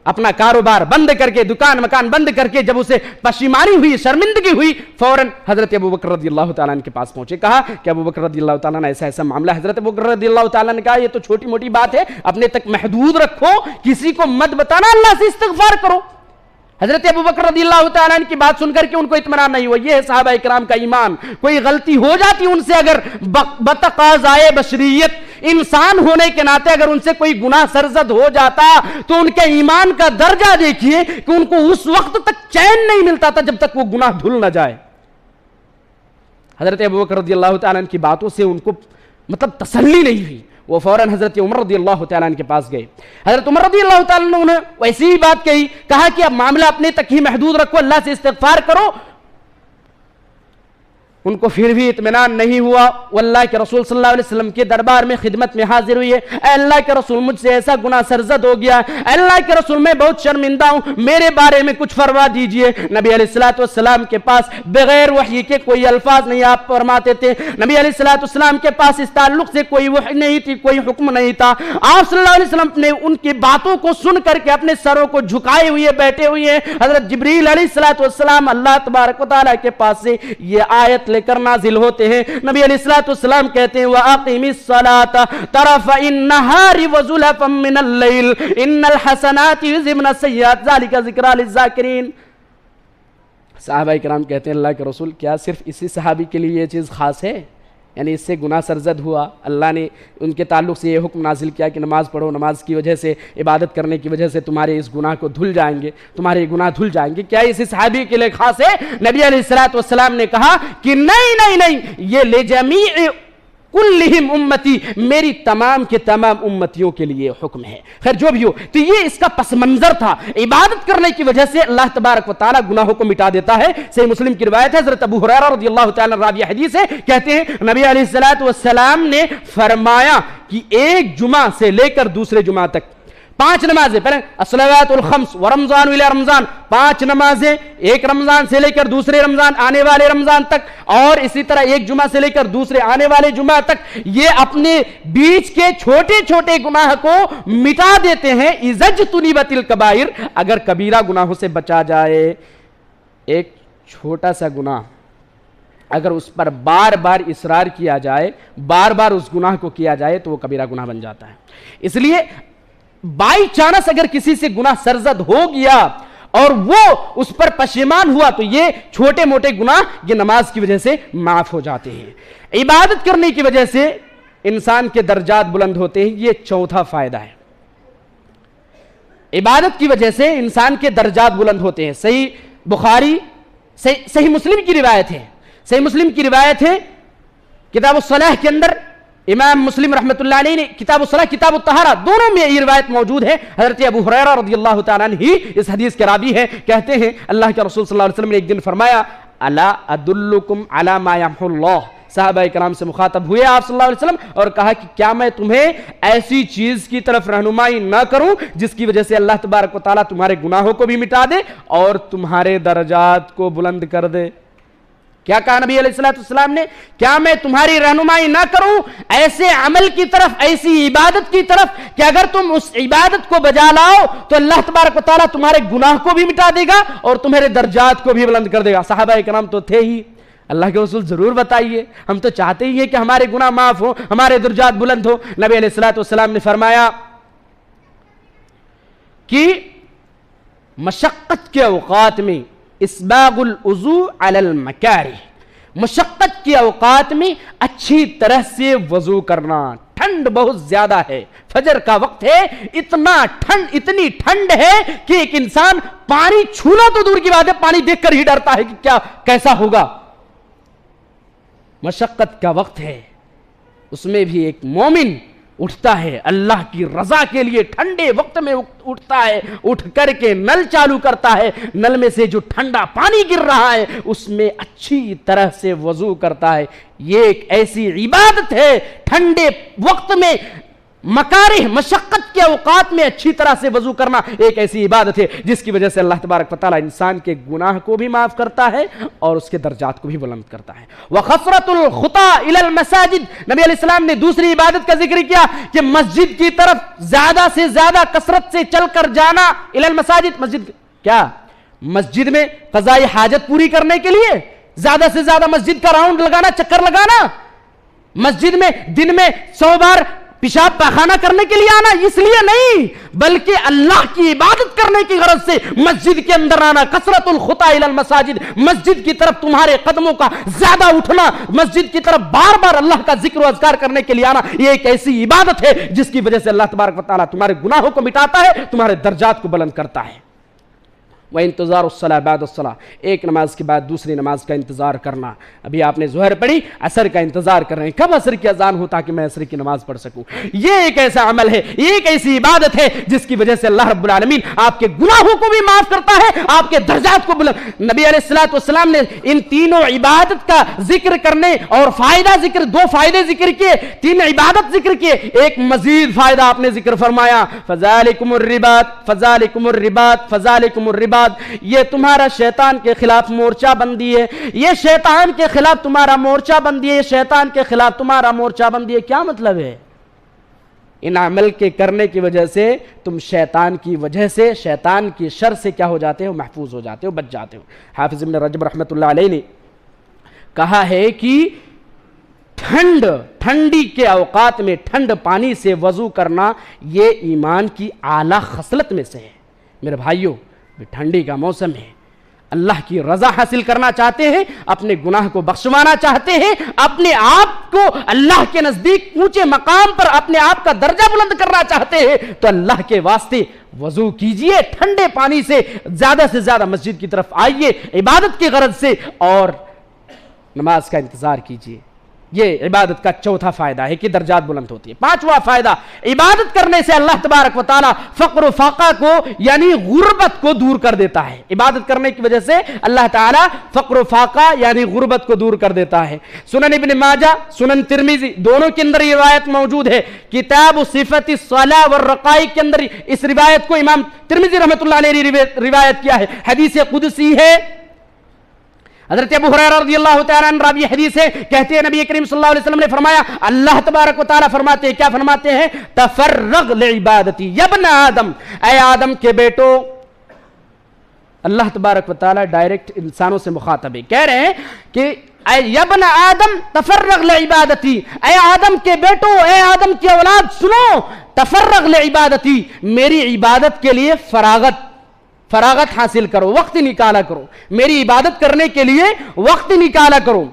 اپنا کاروبار بند کر کے، دکان مکان بند کر کے، جب اسے پشیمانی ہوئی، شرمندگی ہوئی، فوراً حضرت ابوبکر رضی اللہ تعالیٰ عنہ کے پاس پہنچے. کہا کہ ابوبکر رضی اللہ تعالیٰ عنہ ایسا معاملہ. حضرت ابوبکر رضی اللہ تعالیٰ نے کہا یہ تو چھوٹی موٹی بات ہے، اپنے تک محدود رکھو، کسی کو مت بتانا، اللہ سے استغفار کرو. حضرت ابوبکر رضی اللہ تعالیٰ عنہ کی بات سن کر کے ان کو اطمینان نہیں ہوا. یہ ہے صحابہ کرام کا ایمان. کوئی غلطی ہو جاتی ان سے، اگر بتقاضائے بشریت انسان ہونے کے ناطے اگر ان سے کوئی گناہ سرزد ہو جاتا تو ان کے ایمان کا درجہ دیکھیے کہ ان کو اس وقت تک چین نہیں ملتا تھا جب تک وہ گناہ دھل نہ جائے. حضرت ابوبکر رضی اللہ تعالیٰ عنہ کی باتوں سے ان کو تسلی نہیں ہوئی. وہ فوراً حضرت عمر رضی اللہ تعالیٰ عنہ کے پاس گئے. حضرت عمر رضی اللہ تعالیٰ عنہ نے ویسی ہی بات کہی. کہا کہ اب معاملہ اپنے تک ہی محدود رکھو، اللہ سے استغفار کرو. ان کو پھر بھی اطمینان نہیں ہوا. وہ اللہ کے رسول صلی اللہ علیہ وسلم کے دربار میں خدمت میں حاضر ہوئی ہے. اے اللہ کے رسول مجھ سے ایسا گناہ سرزد ہو گیا، اے اللہ کے رسول میں بہت شرمندہ ہوں، میرے بارے میں کچھ فرما دیجئے. نبی علیہ الصلوۃ والسلام کے پاس بغیر وحی کے کوئی الفاظ نہیں آپ فرماتے تھے. نبی علیہ الصلوۃ والسلام کے پاس اس تعلق سے کوئی وحی نہیں تھی، کوئی حکم نہیں تھا. آپ صلی اللہ علیہ وسلم نے ان کی باتوں کو سن کر کے اپنے سروں کو جھکائے ہوئے بیٹھے ہوئے ہیں. حضرت جبریل علیہ الصلوۃ والسلام اللہ تبارک و تعالیٰ کے پاس سے یہ آیت لے کر نازل ہوتے ہیں. نبی علیہ الصلوۃ والسلام کہتے ہیں وَأَقِمِ الصَّلَاةَ طَرَفَيِ النَّهَارِ وَزُلَفًا مِّنَ اللَّيْلِ إِنَّ الْحَسَنَاتِ يُذْهِبْنَ السَّيِّئَاتِ ذَلِكَ ذِكْرَىٰ لِلذَّاكِرِينَ. صحابہ کرام کہتے ہیں اللہ کے رسول کیا صرف اسی صحابی کے لیے یہ چیز خاص ہے؟ یعنی اس سے گناہ سرزد ہوا، اللہ نے ان کے تعلق سے یہ حکم نازل کیا کہ نماز پڑھو، نماز کی وجہ سے، عبادت کرنے کی وجہ سے تمہارے اس گناہ کو دھل جائیں گے، تمہارے گناہ دھل جائیں گے. کیا اسی صحابی کے لیے خاص ہے؟ نبی علیہ الصلوۃ والسلام نے کہا کہ نہیں، یہ لجمیع کلہم امتی، میری تمام کے تمام امتیوں کے لیے حکم ہے. خیر جو بھی ہو، تو یہ اس کا پس منظر تھا. عبادت کرنے کی وجہ سے اللہ تبارک و تعالیٰ گناہوں کو مٹا دیتا ہے. صحیح مسلم کی روایت ہے، حضرت ابو ہریرہ رضی اللہ تعالیٰ راوی حدیث ہے، کہتے ہیں نبی علیہ الصلوۃ والسلام نے فرمایا کہ ایک جمعہ سے لے کر دوسرے جمعہ تک 5 نمازیں، پہلے الصلوات الخمس ورمضان الی رمضان، 5 نمازیں، ایک رمضان سے لے کر دوسرے رمضان آنے والے رمضان تک، اور اسی طرح ایک جمعہ سے لے کر دوسرے آنے والے جمعہ تک، یہ اپنے بیچ کے چھوٹے چھوٹے گناہ کو مٹا دیتے ہیں. اذا اجتنبت الکبائر، اگر کبیرہ گناہوں سے بچا جائے، ایک چھوٹا سا گناہ اگر اس پر بار بار اصرار کیا جائے، بار بار اس گناہ کو کیا جائے، تو وہ کبیرہ گناہ بن جاتا ہے. اس لیے بائی چانس اگر کسی سے گناہ سرزد ہو گیا اور وہ اس پر پشیمان ہوا، تو یہ چھوٹے موٹے گناہ یہ نماز کی وجہ سے معاف ہو جاتے ہیں. عبادت کرنے کی وجہ سے انسان کے درجات بلند ہوتے ہیں، یہ چوتھا فائدہ ہے. عبادت کی وجہ سے انسان کے درجات بلند ہوتے ہیں. صحیح بخاری صحیح مسلم کی روایت ہے، صحیح مسلم کی روایت ہے، کتاب الصلاح کے اندر امام مسلم رحمۃ اللہ علیہ نے کتاب الصلاح کتاب الطہارہ دونوں میں یہ روایت موجود ہے. حضرت ابو ہریرہ رضی اللہ تعالیٰ عنہ ہی اس حدیث کے راوی ہیں، کہتے ہیں اللہ کے رسول صلی اللہ علیہ وسلم نے ایک دن فرمایا الا ادلکم علی ما یمحو اللہ. صحابہ کرام سے مخاطب ہوئے آپ صلی اللہ علیہ وسلم اور کہا کہ کیا میں تمہیں ایسی چیز کی طرف رہنمائی نہ کروں جس کی وجہ سے اللہ تبارک و تعالیٰ تمہارے گناہوں کو بھی مٹا دے اور تمہارے درجات کو بلند کر دے. کیا کہا نبی علیہ الصلوۃ والسلام نے؟ کیا میں تمہاری رہنمائی نہ کروں ایسے عمل کی طرف، ایسی عبادت کی طرف کہ اگر تم اس عبادت کو بجا لاؤ تو اللہ تبارک و تعالیٰ تمہارے گناہ کو بھی مٹا دے گا اور تمہارے درجات کو بھی بلند کر دے گا. صحابہ کرام تو تھے ہی، اللہ کے رسول ضرور بتائیے، ہم تو چاہتے ہی ہیں کہ ہمارے گناہ معاف ہو، ہمارے درجات بلند ہو. نبی علیہ الصلوۃ والسلام نے فرمایا کہ مشقت کے اوقات میں اسباغ الوضوء علی المکارہ، مشقت کے اوقات میں اچھی طرح سے وضو کرنا. ٹھنڈ بہت زیادہ ہے، فجر کا وقت ہے، اتنی ٹھنڈ ہے کہ ایک انسان پانی چھونا تو دور کی بات ہے، پانی دیکھ کر ہی ڈرتا ہے کہ کیسا ہوگا. مشقت کا وقت ہے، اس میں بھی ایک مومن اٹھتا ہے اللہ کی رضا کے لیے، ٹھنڈے وقت میں اٹھتا ہے، اٹھ کر کے نل چالو کرتا ہے، نل میں سے جو ٹھنڈا پانی گر رہا ہے اس میں اچھی طرح سے وضو کرتا ہے. یہ ایک ایسی عبادت ہے، ٹھنڈے وقت میں مکارہ مشقت کے اوقات میں اچھی طرح سے وضو کرنا ایک ایسی عبادت ہے جس کی وجہ سے اللہ تبارک و تعالیٰ انسان کے گناہ کو بھی معاف کرتا ہے اور اس کے درجات کو بھی بلند کرتا ہے. وَخَثْرَةُ الْخُطَىٰ إِلَى الْمَسَاجِدِ، نبی علیہ السلام نے دوسری عبادت کا ذکر کیا کہ مسجد کی طرف زیادہ سے زیادہ کثرت سے چل کر جانا. إِلَى الْمَسَاجِدِ، مسجد کیا؟ مسجد میں قضاء حاجت پوری کرنے کے لیے زیادہ سے زیادہ مسجد کا راؤنڈ لگانا، چکر لگانا، مسجد میں دن میں 100 بار پیشاب پاخانہ کرنے کے لیے آنا، اس لیے نہیں بلکہ اللہ کی عبادت کرنے کی غرض سے مسجد کے اندر آنا. کثرت الخطا الی المساجد، مسجد کی طرف تمہارے قدموں کا زیادہ اٹھنا، مسجد کی طرف بار بار اللہ کا ذکر و اذکار کرنے کے لیے آنا، یہ ایک ایسی عبادت ہے جس کی وجہ سے اللہ تبارک و تعالیٰ تمہارے گناہوں کو مٹاتا ہے، تمہارے درجات کو بلند کرتا ہے. وَإِنْتِظَارُ الصَّلَاةِ بَعْدَ الصَّلَاةِ، ایک نماز کے بعد دوسری نماز کا انتظار کرنا. ابھی آپ نے ظہر پڑھی، عصر کا انتظار کر رہے ہیں، کب عصر کی اذان ہو تاکہ میں عصر کی نماز پڑھ سکوں. یہ ایک ایسا عمل ہے، یہ ایک ایسی عبادت ہے جس کی وجہ سے اللہ رب العالمین آپ کے گناہوں کو بھی معاف کرتا ہے، آپ کے درجات کو بلند. نبی علیہ الصلوۃ والسلام نے ان تینوں عبادت کا ذکر کرنے اور فائدہ ذکر، 2 فائدے ذکر کیے، 3 عبادت ذکر کیے، ایک مزید فائدہ آپ نے ذکر فرمایا، فذالکم الرباط فذالکم الرباط فذالکم الرباط. یہ تمہارا شیطان کے خلاف مورچہ بندی ہے، یہ شیطان کے خلاف تمہارا مورچہ بندی ہے، یہ شیطان کے خلاف تمہارا مورچہ بندی ہے. کیا مطلب ہے؟ ان عمل کے کرنے کی وجہ سے تم شیطان کی وجہ سے، شیطان کی شر سے کیا ہو جاتے ہو؟ محفوظ ہو جاتے ہو، بچ جاتے ہو. حافظ ابن رجب رحمۃ اللہ علیہ نے کہا ہے کہ ٹھنڈی کے اوقات میں ٹھنڈ پانی سے وضو کرنا یہ ایمان کی اعلیٰ خصلت میں سے ہے. میرے بھائیوں، ٹھنڈی کا موسم ہے، اللہ کی رضا حاصل کرنا چاہتے ہیں، اپنے گناہ کو بخشوانا چاہتے ہیں، اپنے آپ کو اللہ کے نزدیک اونچے مقام پر اپنے آپ کا درجہ بلند کرنا چاہتے ہیں، تو اللہ کے واسطے وضو کیجئے ٹھنڈے پانی سے زیادہ مسجد کی طرف آئیے عبادت کی غرض سے اور نماز کا انتظار کیجئے. یہ عبادت کا چوتھا فائدہ ہے کہ درجات بلند ہوتی ہے۔ پانچواں فائدہ، عبادت کرنے سے اللہ تبارک و تعالی فقر و فاقہ کو یعنی غربت کو دور کر دیتا ہے۔ عبادت کرنے کی وجہ سے اللہ تعالی فقر و فاقہ یعنی غربت کو دور کر دیتا ہے۔ سنن ابن ماجہ، سنن ترمذی دونوں کے اندر یہ روایت موجود ہے۔ کتاب صفت الصلاۃ والرقائق کے اندر اس روایت کو امام ترمذی رحمۃ اللہ علیہ نے روایت کیا ہے، حدیث قدسی ہے۔ حضرت ابو ہریرہ رضی اللہ تعالیٰ عنہ راوی حدیث ہے، کہتے ہیں نبی کریم صلی اللہ علیہ وسلم نے فرمایا، اللہ تبارک و تعالیٰ فرماتے ہیں، کیا فرماتے ہیں؟ تفرغ لعبادتی یا ابن آدم، اے آدم کے بیٹو۔ اللہ تبارک و تعالیٰ ڈائریکٹ انسانوں سے مخاطب ہے، کہہ رہے ہیں کہ اے ابن آدم تفرغ لعبادتی، اے آدم کے بیٹو، اے آدم کی اولاد سنو، تفرغ لعبادتی، میری عبادت کے لیے فراغت حاصل کرو، وقت نکالا کرو، میری عبادت کرنے کے لیے وقت نکالا کرو۔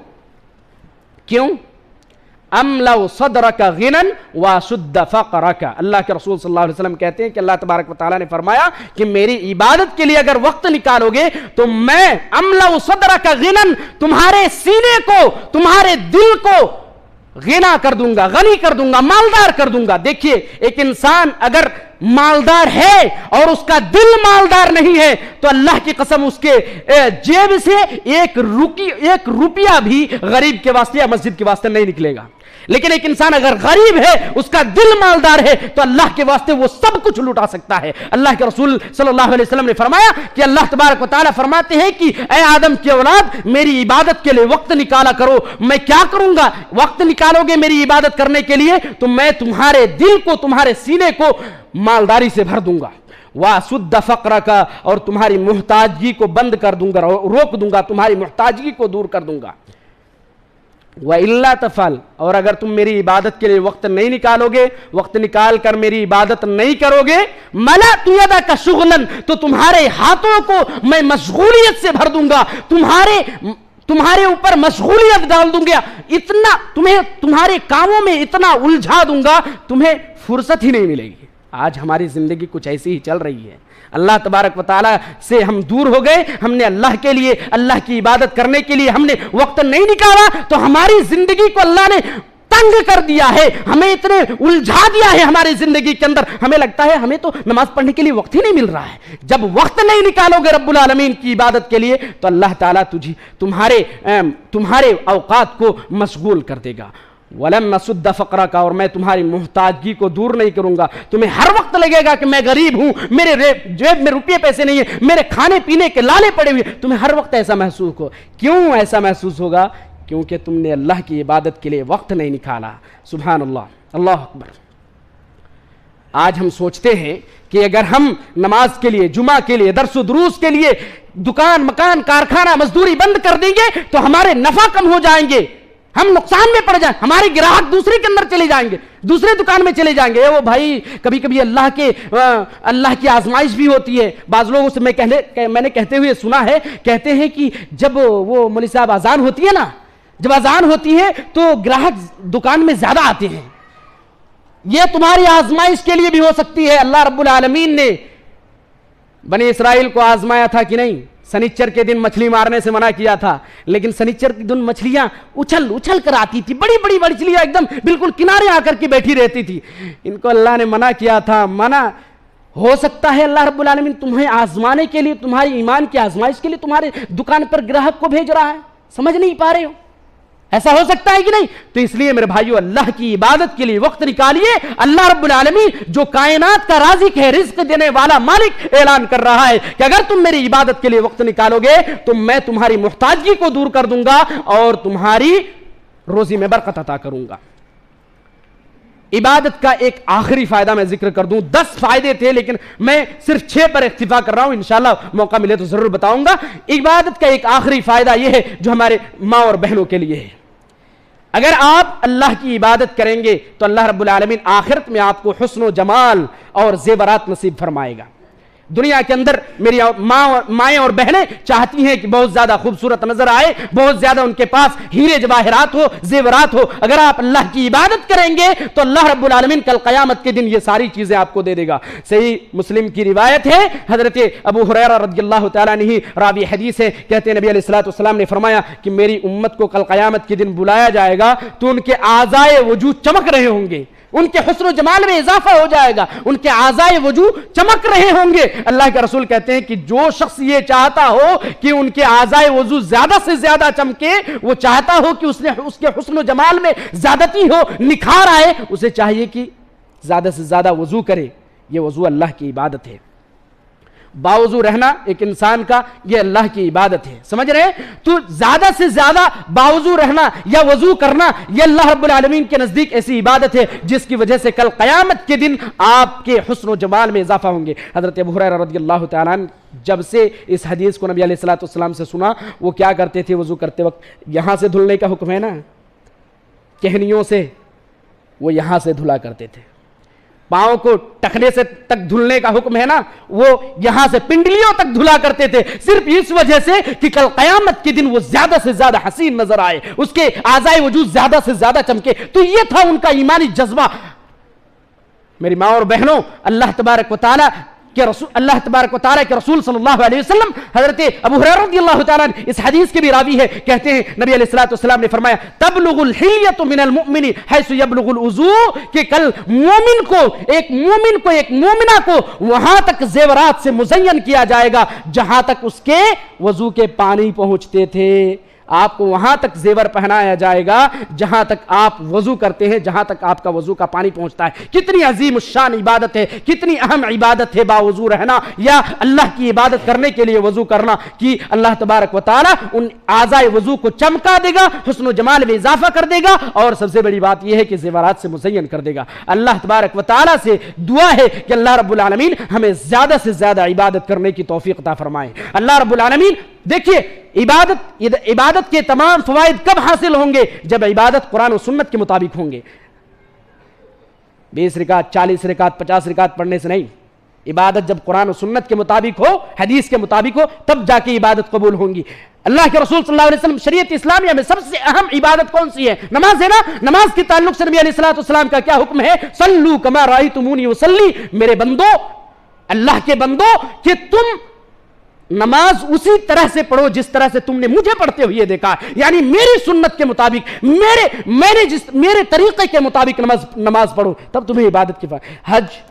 کیوں؟ املأ صدرک غنى واسد فقرک، اللہ کے رسول صلی اللہ علیہ وسلم کہتے ہیں کہ اللہ تبارک و تعالیٰ نے فرمایا کہ میری عبادت کے لیے اگر وقت نکالو گے تو میں املأ صدرک غنى، تمہارے سینے کو، تمہارے دل کو غنا کر دوں گا، غنی کر دوں گا، مالدار کر دوں گا۔ دیکھیے ایک انسان اگر مالدار ہے اور اس کا دل مالدار نہیں ہے تو اللہ کی قسم اس کے جیب سے ایک روپیہ بھی غریب کے واسطے یا مسجد کے واسطے نہیں نکلے گا۔ لیکن ایک انسان اگر غریب ہے، اس کا دل مالدار ہے، تو اللہ کے واسطے وہ سب کچھ لٹا سکتا ہے۔ اللہ کے رسول صلی اللہ علیہ وسلم نے فرمایا کہ اللہ تبارک و تعالیٰ فرماتے ہیں کہ اے آدم کی اولاد، میری عبادت کے لیے وقت نکالا کرو۔ میں کیا کروں گا؟ وقت نکالو گے میری عبادت کرنے کے لیے تو میں تمہارے دل کو، تمہارے سینے کو مالداری سے بھر دوں گا، واسد فقرک، اور تمہاری محتاجگی کو بند کر دوں گا، روک دوں گا، تمہاری محتاجگی کو دور کر دوں گا۔ وَإِلَّا تَفْعَلْ، اور اگر تم میری عبادت کے لیے وقت نہیں نکالو گے، وقت نکال کر میری عبادت نہیں کرو گے، مَلَأْتُ يَدَكَ شُغْلًا، تو تمہارے ہاتھوں کو میں مشغولیت سے بھر دوں گا، تمہارے اوپر مشغولیت ڈال دوں گا، اتنا تمہارے کاموں میں اتنا الجھا دوں گا، تمہیں فرصت ہی نہیں ملے گی۔ آج ہماری زندگی کچھ ایسی ہی چل رہی ہے۔ اللہ تبارک و تعالیٰ سے ہم دور ہو گئے، ہم نے اللہ کے لیے، اللہ کی عبادت کرنے کے لیے ہم نے وقت نہیں نکالا، تو ہماری زندگی کو اللہ نے تنگ کر دیا ہے، ہمیں اتنے الجھا دیا ہے ہماری زندگی کے اندر، ہمیں لگتا ہے ہمیں تو نماز پڑھنے کے لیے وقت ہی نہیں مل رہا ہے۔ جب وقت نہیں نکالو گے رب العالمین کی عبادت کے لیے تو اللہ تعالیٰ تمہارے اوقات کو مشغول کر دے گا۔ وَلَمْ أَسُدَّ فَقْرَكَ، اور میں تمہاری محتاجگی کو دور نہیں کروں گا۔ تمہیں ہر وقت لگے گا کہ میں غریب ہوں، میرے جیب میں روپے پیسے نہیں ہیں، میرے کھانے پینے کے لالے پڑے ہوئے، تمہیں ہر وقت ایسا محسوس ہو۔ کیوں ایسا محسوس ہوگا؟ کیونکہ تم نے اللہ کی عبادت کے لیے وقت نہیں نکالا۔ سبحان اللہ، اللہ اکبر۔ آج ہم سوچتے ہیں کہ اگر ہم نماز کے لیے، جمعہ کے لیے، درس و دروس کے لیے دکان، مکان، کارخانہ، مزدوری بند کر دیں گے تو ہمارے نفع کم ہو جائیں گے، ہم نقصان میں پڑ جائیں، ہمارے گراہک دوسرے کے اندر چلے جائیں گے، دوسرے دکان میں چلے جائیں گے۔ وہ بھائی کبھی کبھی اللہ کی آزمائش بھی ہوتی ہے۔ بعض لوگوں سے میں نے کہتے ہوئے سنا ہے، کہتے ہیں کہ جب وہ مولوی صاحب اذان ہوتی ہے نا، جب اذان ہوتی ہے تو گراہک دکان میں زیادہ آتے ہیں۔ یہ تمہاری آزمائش کے لیے بھی ہو سکتی ہے۔ اللہ رب العالمین نے بنی اسرائیل کو آزمایا تھا کہ نہیں؟ سنیچر کے دن مچھلی مارنے سے منع کیا تھا، لیکن سنیچر کے دن مچھلیاں اچھل کر آتی تھی، بڑی بڑی مچھلیاں ایک دم بالکل کنارے آ کر کے بیٹھی رہتی تھی۔ ان کو اللہ نے منع کیا تھا۔ منع ہو سکتا ہے اللہ رب العالمین تمہیں آزمانے کے لیے، تمہاری ایمان کی آزمائش کے لیے تمہارے دکان پر گراہک کو بھیج رہا ہے، سمجھ نہیں پا رہے ہو؟ ایسا ہو سکتا ہے کہ نہیں؟ تو اس لیے میرے بھائیو، اللہ کی عبادت کے لیے وقت نکالیے۔ اللہ رب العالمین جو کائنات کا رازق ہے، رزق دینے والا مالک، اعلان کر رہا ہے کہ اگر تم میری عبادت کے لیے وقت نکالو گے تو میں تمہاری محتاجگی کو دور کر دوں گا اور تمہاری روزی میں برکت عطا کروں گا۔ عبادت کا ایک آخری فائدہ میں ذکر کر دوں، 10 فائدے تھے لیکن میں صرف 6 پر اکتفا کر رہا ہوں، انشاءاللہ موقع ملے تو ضرور بتاؤں گا۔ عبادت کا ایک آخری فائدہ یہ ہے جو ہمارے ماں اور بہنوں کے لیے ہے۔ اگر آپ اللہ کی عبادت کریں گے تو اللہ رب العالمین آخرت میں آپ کو حسن و جمال اور زیورات نصیب فرمائے گا۔ دنیا کے اندر میری مائیں اور بہنیں چاہتی ہیں کہ بہت زیادہ خوبصورت نظر آئے، بہت زیادہ ان کے پاس ہیرے جواہرات ہو، زیورات ہو. اگر آپ اللہ کی عبادت کریں گے تو اللہ رب العالمین کل قیامت کے دن یہ ساری چیزیں آپ کو دے دے گا. صحیح مسلم کی روایت ہے، حضرت ابو ہریرہ رضی اللہ تعالیٰ عنہ راوی حدیث ہے، کہتے ہیں نبی علیہ الصلوۃ والسلام نے فرمایا کہ میری امت کو کل قیامت کے دن بلایا جائے گا تو ان کے اعضائے وجود چمک رہے ہوں گے، ان کے حسن و جمال میں اضافہ ہو جائے گا، ان کے اعضائے وجود چمک رہے ہوں گے. اللہ کے رسول کہتے ہیں کہ جو شخص یہ چاہتا ہو کہ ان کے اعضائے وجود زیادہ سے زیادہ چمکے، وہ چاہتا ہو کہ اس کے حسن و جمال میں زیادتی ہو، نکھار آئے، اسے چاہیے کہ زیادہ سے زیادہ وضو کرے. یہ وضو اللہ کی عبادت ہے. باوضو رہنا ایک انسان کا یہ اللہ کی عبادت ہے. سمجھ رہے ہیں؟ تو زیادہ سے زیادہ باوضو رہنا یا وضو کرنا یہ اللہ رب العالمین کے نزدیک ایسی عبادت ہے جس کی وجہ سے کل قیامت کے دن آپ کے حسن و جمال میں اضافہ ہوں گے. حضرت ابو ہریرہ رضی اللہ تعالیٰ عنہ جب سے اس حدیث کو نبی علیہ الصلوۃ والسلام سے سنا، وہ کیا کرتے تھے وضو کرتے وقت؟ یہاں سے دھلنے کا حکم ہے نا، کہنیوں سے، وہ یہاں سے دھلا کرتے تھے. پاؤں کو ٹخنے سے تک دھلنے کا حکم ہے نا، وہ یہاں سے پنڈلیوں تک دھلا کرتے تھے، صرف اس وجہ سے کہ کل قیامت کے دن وہ زیادہ سے زیادہ حسین نظر آئے، اس کے اعضائے وجود زیادہ سے زیادہ چمکے. تو یہ تھا ان کا ایمانی جذبہ. میری ماں اور بہنوں، اللہ تبارک و تعالیٰ کے رسول صلی اللہ علیہ وسلم، حضرت ابو ہریرہ رضی اللہ تعالیٰ عنہ اس حدیث کے بھی راوی ہے، کہتے ہیں نبی علیہ الصلوۃ والسلام نے فرمایا تبلغ الحلیۃ من المؤمن حیث یبلغ الوضوء، کہ کل ایک مومنہ کو وہاں تک زیورات سے مزین کیا جائے گا جہاں تک اس کے وضو کے پانی پہنچتے تھے. آپ کو وہاں تک زیور پہنایا جائے گا جہاں تک آپ وضو کرتے ہیں، جہاں تک آپ کا وضو کا پانی پہنچتا ہے. کتنی عظیم الشان عبادت ہے، کتنی اہم عبادت ہے باوضو رہنا یا اللہ کی عبادت کرنے کے لیے وضو کرنا، کہ اللہ تبارک و تعالیٰ ان اعضائے وضو کو چمکا دے گا، حسن و جمال میں اضافہ کر دے گا، اور سب سے بڑی بات یہ ہے کہ زیورات سے مزین کر دے گا. اللہ تبارک و تعالیٰ سے دعا ہے کہ اللہ رب العالمین ہمیں زیادہ سے زیادہ عبادت کرنے کی توفیق عطا فرمائے. اللہ رب العالمین دیکھیے، عبادت کے تمام فوائد کب حاصل ہوں گے؟ جب عبادت قرآن و سنت کے مطابق ہوں گے. 20 رکعت 40 رکعت 50 رکعت پڑھنے سے نہیں. عبادت جب قرآن و سنت کے مطابق ہو، حدیث کے مطابق ہو، تب جا کے عبادت قبول ہوں گی. اللہ کے رسول صلی اللہ علیہ وسلم شریعت اسلامیہ میں سب سے اہم عبادت کون سی ہے؟ نماز ہے نا. نماز کے تعلق سے نبی علیہ الصلوۃ والسلام کا کیا حکم ہے؟ صلو کما رأیتمونی اصلی، میرے بندو، اللہ کے بندو، کہ تم نماز اسی طرح سے پڑھو جس طرح سے تم نے مجھے پڑھتے ہوئے دیکھا. یعنی میری سنت کے مطابق، میرے طریقے کے مطابق نماز پڑھو، تب تمہیں عبادت کی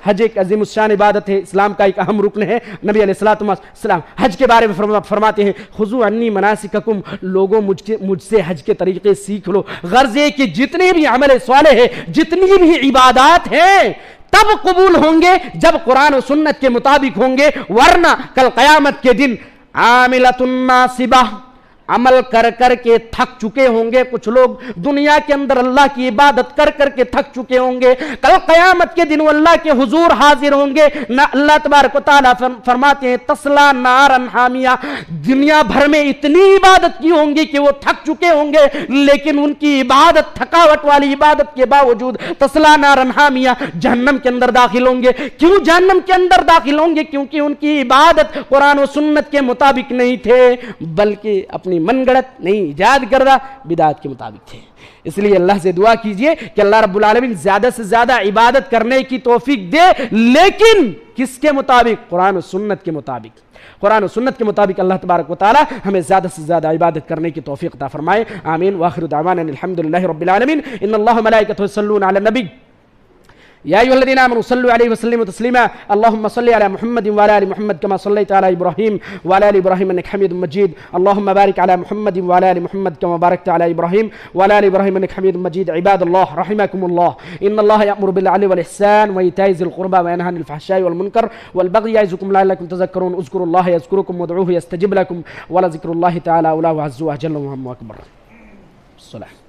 حج ایک عظیم الشان عبادت ہے، اسلام کا ایک اہم رکن ہے. نبی علیہ الصلوۃ والسلام حج کے بارے میں فرماتے ہیں خذوا عنی مناسککم، لوگوں مجھ سے حج کے طریقے سیکھ لو. غرض یہ کہ جتنے بھی عمل صالح ہے، جتنی بھی عبادات ہیں، تب قبول ہوں گے جب قرآن و سنت کے مطابق ہوں گے. ورنہ کل قیامت کے دن عاملۃ ناصبہ، عمل کر کر کے تھک چکے ہوں گے. کچھ لوگ دنیا کے اندر اللہ کی عبادت کر کر کے تھک چکے ہوں گے، کل قیامت کے دن وہ اللہ کے حضور حاضر ہوں گے. اللہ تبارک و تعالیٰ فرماتے ہیں تسلا نارا حامیہ، دنیا بھر میں اتنی عبادت کی ہوں گی کہ وہ تھک چکے ہوں گے، لیکن ان کی عبادت، تھکاوٹ والی عبادت کے باوجود تسلا نارا حامیہ، جہنم کے اندر داخل ہوں گے. کیوں جہنم کے اندر داخل ہوں گے؟ کیونکہ ان کی عبادت قرآن و سنت کے مطابق نہیں تھے، بلکہ اپنی من گڑت، نہیں ایجاد کردہ بدعات کے مطابق تھے. اس لیے اللہ سے دعا کیجئے کہ اللہ رب العالمین زیادہ سے زیادہ عبادت کرنے کی توفیق دے، لیکن کس کے مطابق؟ قرآن و سنت کے مطابق. قرآن و سنت کے مطابق اللہ تبارک و تعالی ہمیں زیادہ سے زیادہ عبادت کرنے کی توفیق عطا فرمائے. آمین. وآخر دعوانا الحمدللہ رب العالمین. ان اللہ ملائکتہ یصلون علی النبی یا ایھا الذین آمنوا صلوا علیہ وسلموا تسلیما. اللهم صل علی محمد وعلى آل محمد كما صليت على ابراہیم وعلى آل ابراہیم انك حمید مجید. اللهم بارک علی محمد وعلى آل محمد كما باركت على ابراہیم وعلى آل ابراہیم انك حمید مجید. عباد اللہ رحمكم اللہ، ان اللہ یأمر بالعدل والإحسان وإیتاء ذی القربى وینہی عن الفحشاء والمنکر والبغی یعظکم لعلکم تذکرون. اذکروا اللہ یذکرکم وادعوہ یستجب لکم ولذکر اللہ تعالی اعلی وعز وجل وهم اکبر. الصلاة